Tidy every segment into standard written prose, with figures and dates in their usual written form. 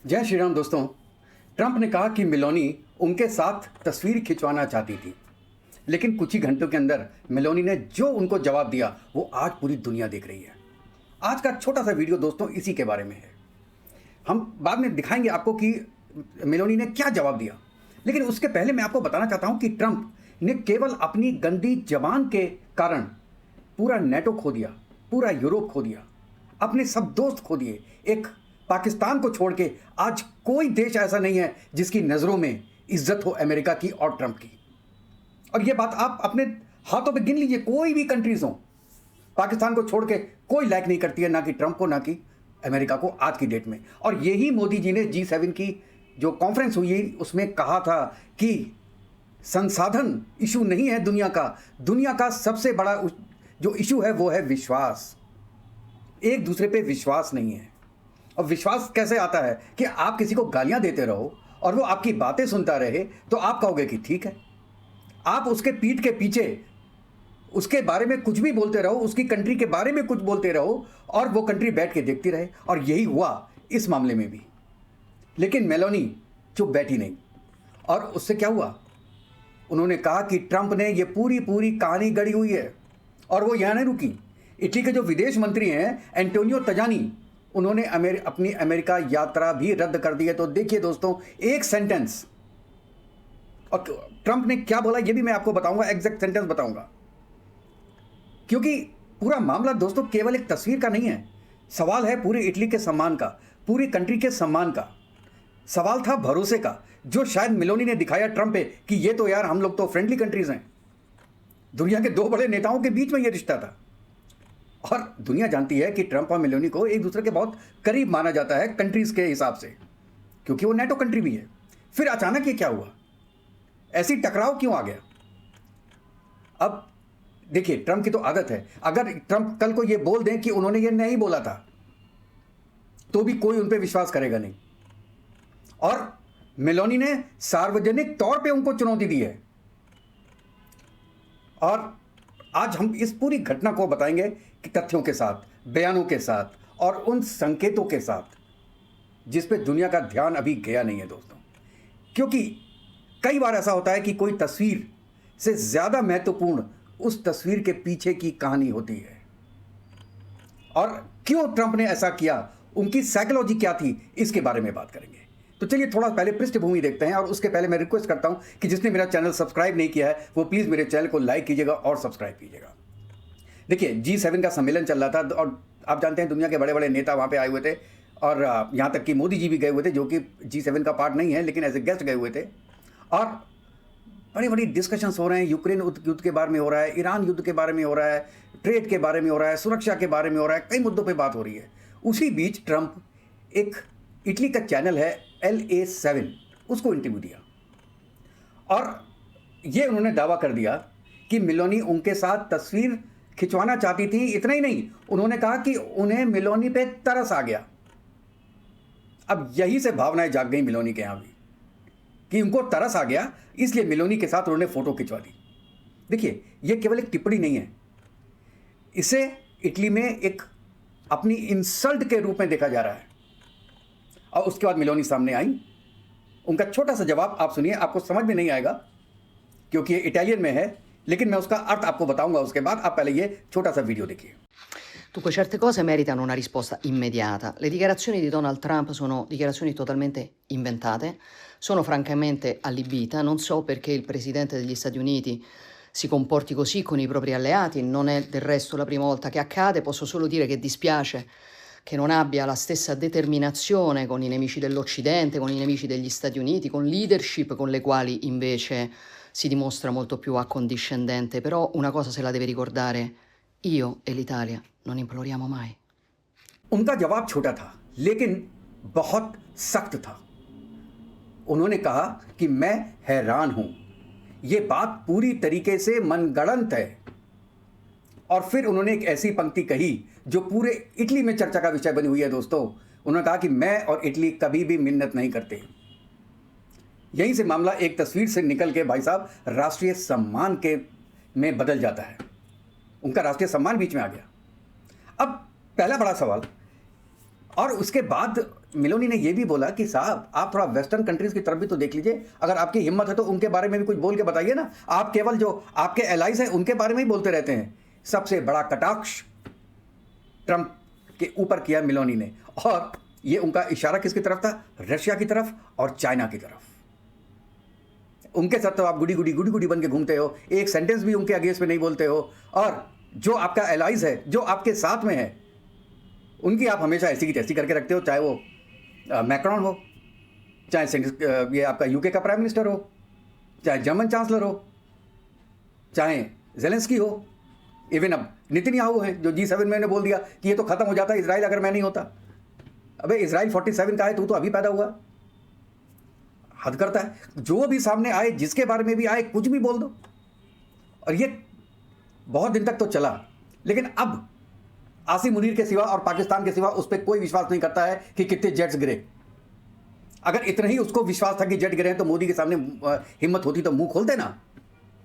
जय श्री राम दोस्तों। ट्रंप ने कहा कि मेलोनी उनके साथ तस्वीर खिंचवाना चाहती थी, लेकिन कुछ ही घंटों के अंदर मेलोनी ने जो उनको जवाब दिया वो आज पूरी दुनिया देख रही है। आज का छोटा सा वीडियो दोस्तों इसी के बारे में है। हम बाद में दिखाएंगे आपको कि मेलोनी ने क्या जवाब दिया, लेकिन उसके पहले मैं आपको बताना चाहता हूं कि ट्रंप ने केवल अपनी गंदी जबान के कारण पूरा नेटो खो दिया, पूरा यूरोप खो दिया, अपने सब दोस्त खो दिए। एक पाकिस्तान को छोड़ के आज कोई देश ऐसा नहीं है जिसकी नज़रों में इज्जत हो अमेरिका की और ट्रंप की। और ये बात आप अपने हाथों पे गिन लीजिए, कोई भी कंट्रीज हो, पाकिस्तान को छोड़ के कोई लाइक नहीं करती है, ना कि ट्रंप को ना कि अमेरिका को आज की डेट में। और यही मोदी जी ने G7 की जो कॉन्फ्रेंस हुई उसमें कहा था कि संसाधन इशू नहीं है दुनिया का सबसे बड़ा जो इशू है वो है विश्वास। एक दूसरे पे विश्वास नहीं है। और विश्वास कैसे आता है कि आप किसी को गालियां देते रहो और वो आपकी बातें सुनता रहे तो आप कहोगे कि ठीक है। आप उसके पीठ के पीछे उसके बारे में कुछ भी बोलते रहो, उसकी कंट्री के बारे में कुछ बोलते रहो और वो कंट्री बैठ के देखती रहे। और यही हुआ इस मामले में भी। लेकिन मेलोनी चुप बैठी नहीं। और उससे क्या हुआ, उन्होंने कहा कि ट्रंप ने ये पूरी कहानी गढ़ी हुई है। और वो यहाँ नहीं रुकी। इटली के जो विदेश मंत्री हैं एंटोनियो तजानी, उन्होंने अपनी अमेरिका यात्रा भी रद्द कर दी है। तो देखिए दोस्तों, एक सेंटेंस, और ट्रंप ने क्या बोला ये भी मैं आपको बताऊंगा, एग्जैक्ट सेंटेंस बताऊंगा। क्योंकि पूरा मामला दोस्तों केवल एक तस्वीर का नहीं है, सवाल है पूरी इटली के सम्मान का, पूरी कंट्री के सम्मान का। सवाल था भरोसे का, जो शायद मेलोनी ने दिखाया ट्रंप पे कि ये तो यार हम लोग तो फ्रेंडली कंट्रीज हैं। दुनिया के दो बड़े नेताओं के बीच में ये रिश्ता था। और दुनिया जानती है कि ट्रंप और मेलोनी को एक दूसरे के बहुत करीब माना जाता है कंट्रीज के हिसाब से, क्योंकि वो नेटो कंट्री भी है। फिर अचानक ये क्या हुआ, ऐसी टकराव क्यों आ गया? अब देखिए, ट्रंप की तो आदत है, अगर ट्रंप कल को ये बोल दें कि उन्होंने ये नहीं बोला था तो भी कोई उन पर विश्वास करेगा नहीं। और मेलोनी ने सार्वजनिक तौर पे उनको चुनौती दी है। और आज हम इस पूरी घटना को बताएंगे कि तथ्यों के साथ, बयानों के साथ और उन संकेतों के साथ जिस पे दुनिया का ध्यान अभी गया नहीं है दोस्तों। क्योंकि कई बार ऐसा होता है कि कोई तस्वीर से ज़्यादा महत्वपूर्ण उस तस्वीर के पीछे की कहानी होती है। और क्यों ट्रंप ने ऐसा किया, उनकी साइकोलॉजी क्या थी, इसके बारे में बात करेंगे। तो चलिए थोड़ा पहले पृष्ठभूमि देखते हैं। और उसके पहले मैं रिक्वेस्ट करता हूं कि जिसने मेरा चैनल सब्सक्राइब नहीं किया है वो प्लीज़ मेरे चैनल को लाइक कीजिएगा और सब्सक्राइब कीजिएगा। देखिए, G7 का सम्मेलन चल रहा था और आप जानते हैं दुनिया के बड़े बड़े नेता वहाँ पे आए हुए थे। और यहाँ तक कि मोदी जी भी गए हुए थे, जो कि G7 का पार्ट नहीं है, लेकिन एज ए गेस्ट गए हुए थे। और बड़ी बड़ी डिस्कशंस हो रहे हैं, यूक्रेन युद्ध के बारे में हो रहा है, ईरान युद्ध के बारे में हो रहा है, ट्रेड के बारे में हो रहा है, सुरक्षा के बारे में हो रहा है, कई मुद्दों पर बात हो रही है। उसी बीच ट्रंप एक इटली का चैनल है LA7, उसको इंटरव्यू दिया और ये उन्होंने दावा कर दिया कि मेलोनी उनके साथ तस्वीर खिंचवाना चाहती थी। इतना ही नहीं, उन्होंने कहा कि उन्हें मेलोनी पे तरस आ गया। अब यही से भावनाएं जाग गई मेलोनी के यहाँ भी कि उनको तरस आ गया, इसलिए मेलोनी के साथ उन्होंने फोटो खिंचवा दी। देखिए, ये केवल एक टिप्पणी नहीं है, इसे इटली में एक अपनी इंसल्ट के रूप में देखा जा रहा है। और उसके बाद मेलोनी सामने आई, उनका छोटा सा जवाब आप सुनिए। आपको समझ में नहीं आएगा क्योंकि ये इटालियन में है, लेकिन मैं उसका अर्थ आपको बताऊंगा उसके बाद। आप पहले ये छोटा सा वीडियो देखिए। Dunque, certe cose meritano una risposta immediata. Le dichiarazioni di Donald Trump sono dichiarazioni totalmente inventate, sono francamente allibita. Non so perché il presidente degli Stati Uniti si comporti così con i propri alleati, non è del resto la prima volta che accade. Posso solo dire che dispiace che non abbia la stessa determinazione con i nemici dell'Occidente, con i nemici degli Stati Uniti, con leadership con le quali invece si dimostra molto più accondiscendente. Però una cosa se la deve ricordare, io e l'Italia non imploriamo mai. उनका जवाब छोटा था लेकिन बहुत सख्त था। उन्होंने कहा कि मैं हैरान हूं, ये बात पूरी तरीके से मनगढ़ंत है। और फिर उन्होंने एक ऐसी पंक्ति कही जो पूरे इटली में चर्चा का विषय बनी हुई है दोस्तों। उन्होंने कहा कि मैं और इटली कभी भी मिन्नत नहीं करते। यहीं से मामला एक तस्वीर से निकल के भाई साहब राष्ट्रीय सम्मान के में बदल जाता है। उनका राष्ट्रीय सम्मान बीच में आ गया। अब पहला बड़ा सवाल, और उसके बाद मेलोनी ने यह भी बोला कि साहब आप थोड़ा वेस्टर्न कंट्रीज की तरफ भी तो देख लीजिए, अगर आपकी हिम्मत है तो उनके बारे में भी कुछ बोल के बताइए ना। आप केवल जो आपके एलाइज हैं उनके बारे में ही बोलते रहते हैं। सबसे बड़ा कटाक्ष ट्रंप के ऊपर किया मेलोनी ने, और ये उनका इशारा किसकी तरफ था? रशिया की तरफ और चाइना की तरफ। उनके साथ तो आप गुडी गुडी बन के घूमते हो, एक सेंटेंस भी उनके अगेंस्ट में नहीं बोलते हो, और जो आपका एलाइज है, जो आपके साथ में है, उनकी आप हमेशा ऐसी की तैसी करके रखते हो, चाहे वो मैक्रॉन हो, चाहे ये आपका यूके का प्राइम मिनिस्टर हो, चाहे जर्मन चांसलर हो, चाहे जेलेंस्की हो, इवन अब नेतन्याहू है जो G7 में ने बोल दिया कि ये तो खत्म हो जाता है इजराइल अगर मैं नहीं होता। अबे इजराइल 47 का है, तू तो अभी पैदा हुआ। हद करता है। जो भी सामने आए, जिसके बारे में भी आए, कुछ भी बोल दो। और ये बहुत दिन तक तो चला, लेकिन अब आसिम मुनीर के सिवा और पाकिस्तान के सिवा उस पर कोई विश्वास नहीं करता है कि कितने जेट्स गिरे। अगर इतना ही उसको विश्वास था कि जेट गिरे हैं तो मोदी के सामने हिम्मत होती तो मुंह खोलते ना।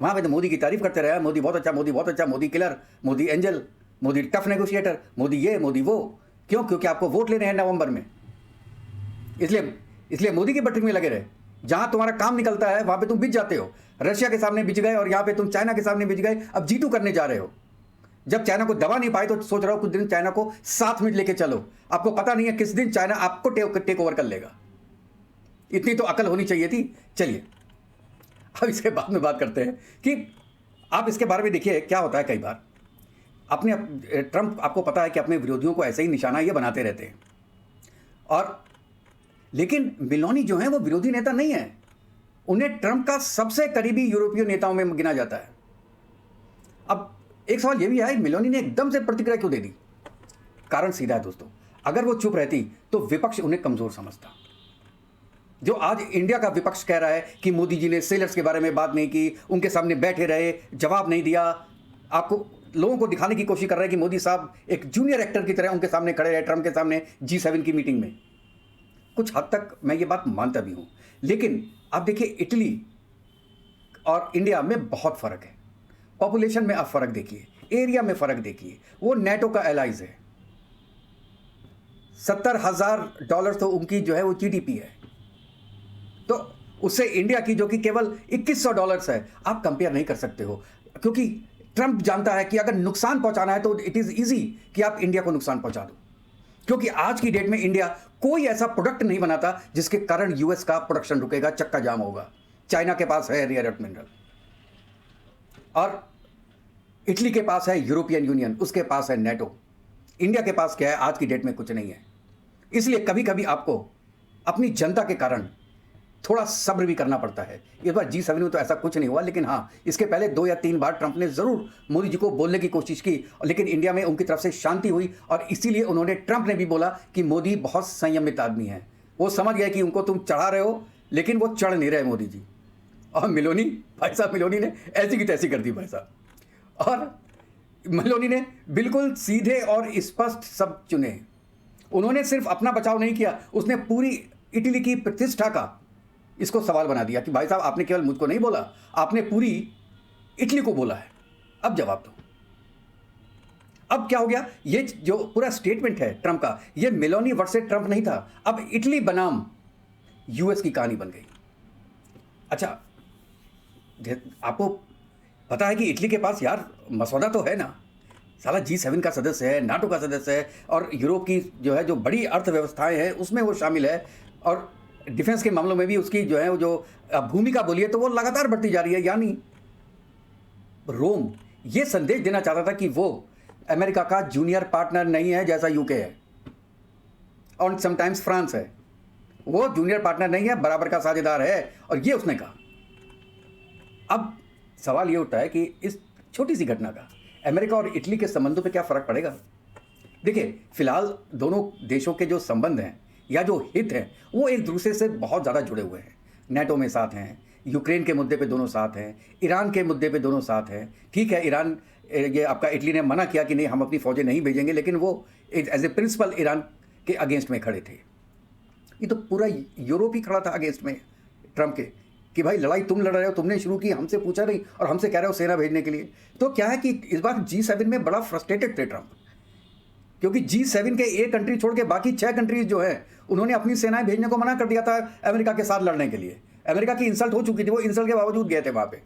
वहां पे तो मोदी की तारीफ करते रहे, मोदी बहुत अच्छा, मोदी बहुत अच्छा, Modi killer, Modi angel, Modi tough negotiator, Modi ये मोदी वो। क्यों? क्योंकि आपको वोट लेने हैं नवंबर में, इसलिए मोदी की बटरिंग में लगे रहे। जहां तुम्हारा काम निकलता है वहां पे तुम बिक जाते हो। रशिया के सामने बिक गए और यहां पे तुम चाइना के सामने बिक गए। अब G2 करने जा रहे हो। जब चाइना को दबा नहीं पाए तो सोच रहा हो कुछ दिन चाइना को साथ में लेके चलो। आपको पता नहीं है किस दिन चाइना आपको टेक ओवर कर लेगा। इतनी तो अकल होनी चाहिए थी। चलिए अब इसके बाद में बात करते हैं कि आप इसके बारे में देखिए क्या होता है। कई बार ट्रंप, आपको पता है कि अपने विरोधियों को ऐसे ही निशाना ये बनाते रहते हैं। और लेकिन मेलोनी जो है वो विरोधी नेता नहीं है। उन्हें ट्रंप का सबसे करीबी यूरोपीय नेताओं में गिना जाता है। अब एक सवाल यह भी है, मेलोनी ने एकदम से प्रतिक्रिया क्यों दे दी? कारण सीधा है दोस्तों, अगर वो चुप रहती तो विपक्ष उन्हें कमजोर समझता। जो आज इंडिया का विपक्ष कह रहा है कि मोदी जी ने सेलर्स के बारे में बात नहीं की, उनके सामने बैठे रहे, जवाब नहीं दिया, आपको लोगों को दिखाने की कोशिश कर रहे हैं कि मोदी साहब एक जूनियर एक्टर की तरह उनके सामने खड़े रहे ट्रंप के सामने G7 की मीटिंग में। कुछ हद तक मैं ये बात मानता भी हूं, लेकिन आप देखिए इटली और इंडिया में बहुत फर्क है। पॉपुलेशन में आप फर्क देखिए, एरिया में फर्क देखिए। वो नेटो का एलाइज है। $70,000 तो उनकी जो है वो GDP है, तो उससे इंडिया की जो कि केवल $2100 है, आप कंपेयर नहीं कर सकते हो। क्योंकि ट्रंप जानता है कि अगर नुकसान पहुंचाना है तो इट इज इजी कि आप इंडिया को नुकसान पहुंचा दो। क्योंकि आज की डेट में इंडिया कोई ऐसा प्रोडक्ट नहीं बनाता जिसके कारण यूएस का प्रोडक्शन रुकेगा, चक्का जाम होगा। चाइना के पास है रेयर अर्थ मिनरल, और इटली के पास है यूरोपियन यूनियन, उसके पास है नेटो। इंडिया के पास क्या है? आज की डेट में कुछ नहीं है। इसलिए कभी कभी आपको अपनी जनता के कारण थोड़ा सब्र भी करना पड़ता है। इस बार G7 में तो ऐसा कुछ नहीं हुआ, लेकिन हाँ, इसके पहले 2 या 3 बार ट्रंप ने जरूर मोदी जी को बोलने की कोशिश की, लेकिन इंडिया में उनकी तरफ से शांति हुई। और इसीलिए ट्रंप ने भी बोला कि मोदी बहुत संयमित आदमी है। वो समझ गए कि उनको तुम चढ़ा रहे हो, लेकिन वो चढ़ नहीं रहे मोदी जी। और मेलोनी, भाई साहब मेलोनी ने ऐसी की तैसी कर दी भाई साहब। और मेलोनी ने बिल्कुल सीधे और स्पष्ट शब्द चुने। उन्होंने सिर्फ अपना बचाव नहीं किया, उसने पूरी इटली की प्रतिष्ठा का इसको सवाल बना दिया कि भाई साहब आपने केवल मुझको नहीं बोला, आपने पूरी इटली को बोला है। अब जवाब दो। अब क्या हो गया? ये जो पूरा स्टेटमेंट है ट्रंप का, ये मेलोनी वर्सेस ट्रंप नहीं था, अब इटली बनाम यूएस की कहानी बन गई। अच्छा, आपको पता है कि इटली के पास यार मसौदा तो है ना, साला G7 का सदस्य है, नाटो का सदस्य है, और यूरोप की जो है जो बड़ी अर्थव्यवस्थाएं हैं उसमें वो शामिल है, और डिफेंस के मामलों में भी उसकी जो है वो जो भूमिका बोलिए तो वो लगातार बढ़ती जा रही है। यानी रोम ये संदेश देना चाहता था कि वो अमेरिका का जूनियर पार्टनर नहीं है जैसा यूके है और समटाइम्स फ्रांस है। वो जूनियर पार्टनर नहीं है, बराबर का साझेदार है, और ये उसने कहा। अब सवाल ये उठता है कि इस छोटी सी घटना का अमेरिका और इटली के संबंधों पे क्या फर्क पड़ेगा? देखिए, फिलहाल दोनों देशों के जो संबंध हैं या जो हित हैं वो एक दूसरे से बहुत ज़्यादा जुड़े हुए हैं। नेटो में साथ हैं, यूक्रेन के मुद्दे पे दोनों साथ हैं, ईरान के मुद्दे पे दोनों साथ हैं। ठीक है, ईरान, ये आपका इटली ने मना किया कि नहीं हम अपनी फौजें नहीं भेजेंगे, लेकिन वो एज ए प्रिंसिपल ईरान के अगेंस्ट में खड़े थे। ये तो पूरा यूरोप ही खड़ा था अगेंस्ट में ट्रंप के कि भाई लड़ाई तुम लड़ रहे हो, तुमने शुरू की, हमसे पूछा नहीं, और हमसे कह रहे हो सेना भेजने के लिए। तो क्या है कि इस बार G7 में बड़ा फ्रस्ट्रेटेड थे ट्रंप क्योंकि G7 के एक कंट्री छोड़ के बाकी 6 कंट्रीज जो है उन्होंने अपनी सेनाएं भेजने को मना कर दिया था अमेरिका के साथ लड़ने के लिए। अमेरिका की इंसल्ट हो चुकी थी, वो इंसल्ट के बावजूद गए थे वहां पे,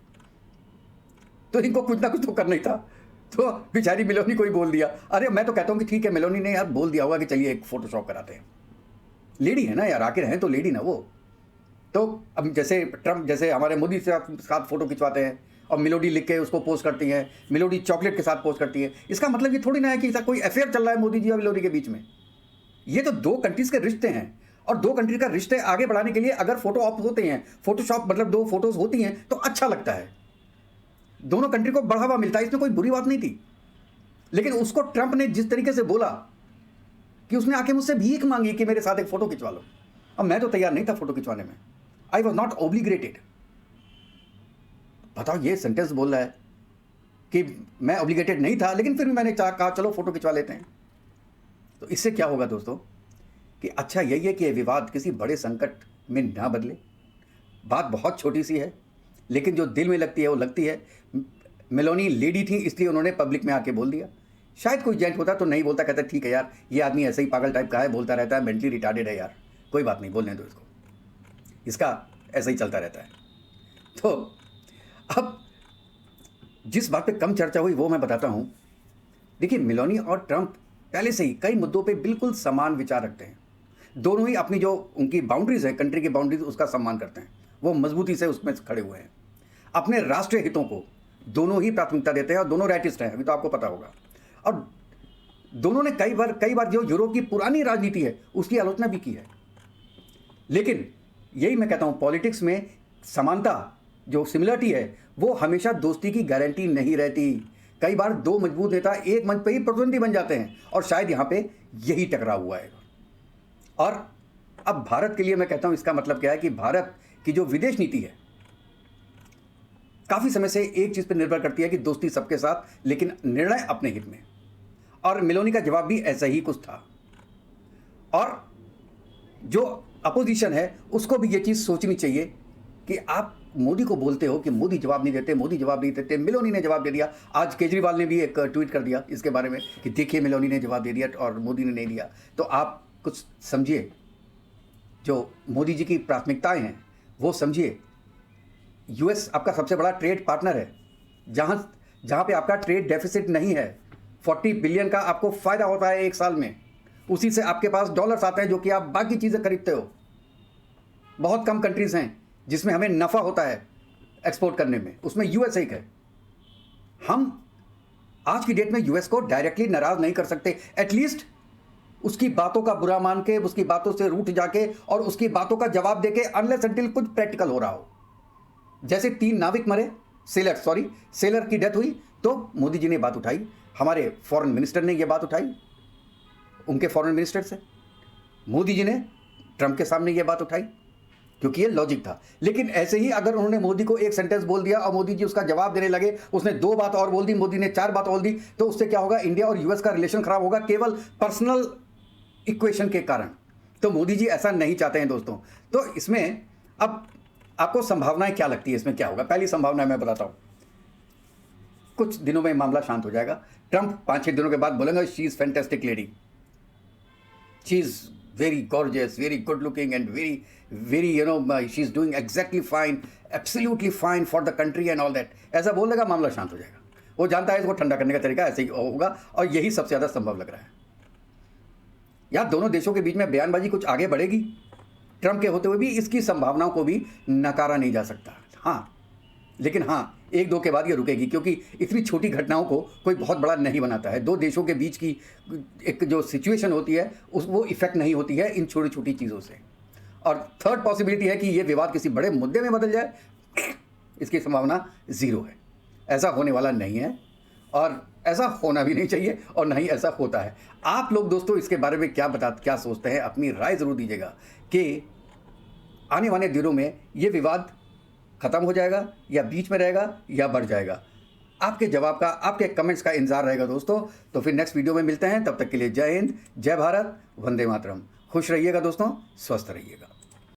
तो इनको कुछ ना कुछ तो करना ही था। तो बेचारी मेलोनी को ही बोल दिया। अरे मैं तो कहता हूँ कि ठीक है, मेलोनी ने यार बोल दिया होगा कि चलिए एक फोटोशॉप कराते हैं। लेडी है ना यार, आखिर हैं तो लेडी ना वो। तो अब जैसे ट्रम्प जैसे हमारे मोदी से साथ फोटो खिंचवाते हैं और मेलोडी लिख के उसको पोस्ट करती हैं, मेलोडी चॉकलेट के साथ पोस्ट करती है, इसका मतलब ये थोड़ी ना है कि ऐसा कोई अफेयर चल रहा है मोदी जी और मेलोडी के बीच में। ये तो दो कंट्रीज के रिश्ते हैं, और दो कंट्री का रिश्ते आगे बढ़ाने के लिए अगर फोटो ऑप होते हैं, फोटोशॉप मतलब दो फोटोज होती हैं, तो अच्छा लगता है, दोनों कंट्री को बढ़ावा मिलता है, इसमें कोई बुरी बात नहीं थी। लेकिन उसको ट्रंप ने जिस तरीके से बोला कि उसने आके मुझसे भीख मांगी कि मेरे साथ एक फोटो खिंचवा लो, अब मैं तो तैयार नहीं था फोटो खिंचवाने में। I was not obligated. बताओ, ये सेंटेंस बोल रहा है कि मैं ऑब्लिगेटेड नहीं था, लेकिन फिर भी मैंने कहा चलो फोटो खिंचवा लेते हैं। तो इससे क्या होगा दोस्तों कि अच्छा यही है कि यह विवाद किसी बड़े संकट में ना बदले। बात बहुत छोटी सी है, लेकिन जो दिल में लगती है वो लगती है। मेलोनी लेडी थी इसलिए उन्होंने पब्लिक में आके बोल दिया। शायद कोई जेंट होता तो नहीं बोलता, कहता ठीक है यार, ये आदमी ऐसे ही पागल टाइप का है, बोलता रहता है, मेंटली रिटार्डेड है यार, कोई बात नहीं, बोलने दो इसको, इसका ऐसा ही चलता रहता है। तो अब जिस बात पे कम चर्चा हुई वो मैं बताता हूँ। देखिए, मेलोनी और ट्रंप पहले से ही कई मुद्दों पे बिल्कुल समान विचार रखते हैं। दोनों ही अपनी जो उनकी बाउंड्रीज है, कंट्री की बाउंड्रीज, उसका सम्मान करते हैं, वो मजबूती से उसमें खड़े हुए हैं। अपने राष्ट्रीय हितों को दोनों ही प्राथमिकता देते हैं और दोनों राइटिस्ट हैं, अभी तो आपको पता होगा। और दोनों ने कई बार जो यूरोप की पुरानी राजनीति है उसकी आलोचना भी की है। लेकिन यही मैं कहता हूँ, पॉलिटिक्स में समानता, जो सिमिलरिटी है, वो हमेशा दोस्ती की गारंटी नहीं रहती। कई बार दो मजबूत नेता एक मंच पर ही प्रतिद्वंदी बन जाते हैं, और शायद यहाँ पे यही टकराव हुआ है। और अब भारत के लिए मैं कहता हूँ, इसका मतलब क्या है कि भारत की जो विदेश नीति है काफ़ी समय से एक चीज़ पर निर्भर करती है कि दोस्ती सबके साथ, लेकिन निर्णय अपने हित में। और मेलोनी का जवाब भी ऐसा ही कुछ था। और जो अपोजिशन है उसको भी ये चीज़ सोचनी चाहिए कि आप मोदी को बोलते हो कि मोदी जवाब नहीं देते, मोदी जवाब नहीं देते, मेलोनी ने जवाब दे दिया। आज केजरीवाल ने भी एक ट्वीट कर दिया इसके बारे में कि देखिए मेलोनी ने जवाब दे दिया और मोदी ने नहीं दिया। तो आप कुछ समझिए, जो मोदी जी की प्राथमिकताएं हैं वो समझिए। यूएस आपका सबसे बड़ा ट्रेड पार्टनर है, जहाँ पे आपका ट्रेड डेफिसिट नहीं है। 40 बिलियन का आपको फ़ायदा होता है एक साल में, उसी से आपके पास डॉलर्स आते हैं जो कि आप बाकी चीज़ें खरीदते हो। बहुत कम कंट्रीज़ हैं जिसमें हमें नफ़ा होता है एक्सपोर्ट करने में, उसमें यूएस एक है। हम आज की डेट में यूएस को डायरेक्टली नाराज़ नहीं कर सकते, एटलीस्ट उसकी बातों का बुरा मान के, उसकी बातों से रूठ जाके और उसकी बातों का जवाब देके, अनलेस अनटिल कुछ प्रैक्टिकल हो रहा हो। जैसे 3 नाविक मरे, सेलर की डेथ हुई, तो मोदी जी ने बात उठाई, हमारे फॉरेन मिनिस्टर ने यह बात उठाई, उनके फॉरेन मिनिस्टर से मोदी जी ने ट्रंप के सामने यह बात उठाई, क्योंकि ये लॉजिक था। लेकिन ऐसे ही अगर उन्होंने मोदी को एक सेंटेंस बोल दिया और मोदी जी उसका जवाब देने लगे, उसने 2 बात और बोल दी, मोदी ने 4 बात और दी, तो उससे क्या होगा, इंडिया और यूएस का रिलेशन खराब होगा, केवल पर्सनल इक्वेशन के कारण। तो मोदी जी ऐसा नहीं चाहते हैं दोस्तों। तो इसमें अब आपको संभावनाएं क्या लगती है, इसमें क्या होगा? पहली संभावना मैं बताता हूं, कुछ दिनों में मामला शांत हो जाएगा। ट्रंप 5-6 दिनों के बाद बोलेंगे she is fantastic lady, she is very gorgeous, very good looking and very she is doing exactly fine, absolutely fine for the country and all that. ऐसा बोल देगा, मामला शांत हो जाएगा। वो जानता है इसको ठंडा करने का तरीका ऐसे ही होगा, और यही सबसे ज़्यादा संभव लग रहा है। या दोनों देशों के बीच में बयानबाजी कुछ आगे बढ़ेगी ट्रंप के होते हुए भी, इसकी संभावनाओं को भी नकारा नहीं जा सकता। हाँ, लेकिन हाँ, 1-2 के बाद ये रुकेगी, क्योंकि इतनी छोटी घटनाओं को कोई बहुत बड़ा नहीं बनाता है। 2 देशों के बीच की एक जो सिचुएशन होती है वो इफेक्ट नहीं होती है इन छोटी छोटी चीज़ों से। और थर्ड पॉसिबिलिटी है कि ये विवाद किसी बड़े मुद्दे में बदल जाए, इसकी संभावना 0 है। ऐसा होने वाला नहीं है, और ऐसा होना भी नहीं चाहिए, और नहीं ऐसा होता है। आप लोग दोस्तों इसके बारे में क्या सोचते हैं, अपनी राय ज़रूर दीजिएगा कि आने वाले दिनों में ये विवाद ख़त्म हो जाएगा या बीच में रहेगा या बढ़ जाएगा। आपके जवाब का, आपके कमेंट्स का इंतजार रहेगा दोस्तों। तो फिर नेक्स्ट वीडियो में मिलते हैं, तब तक के लिए जय हिंद, जय भारत, वंदे मातरम। खुश रहिएगा दोस्तों, स्वस्थ रहिएगा।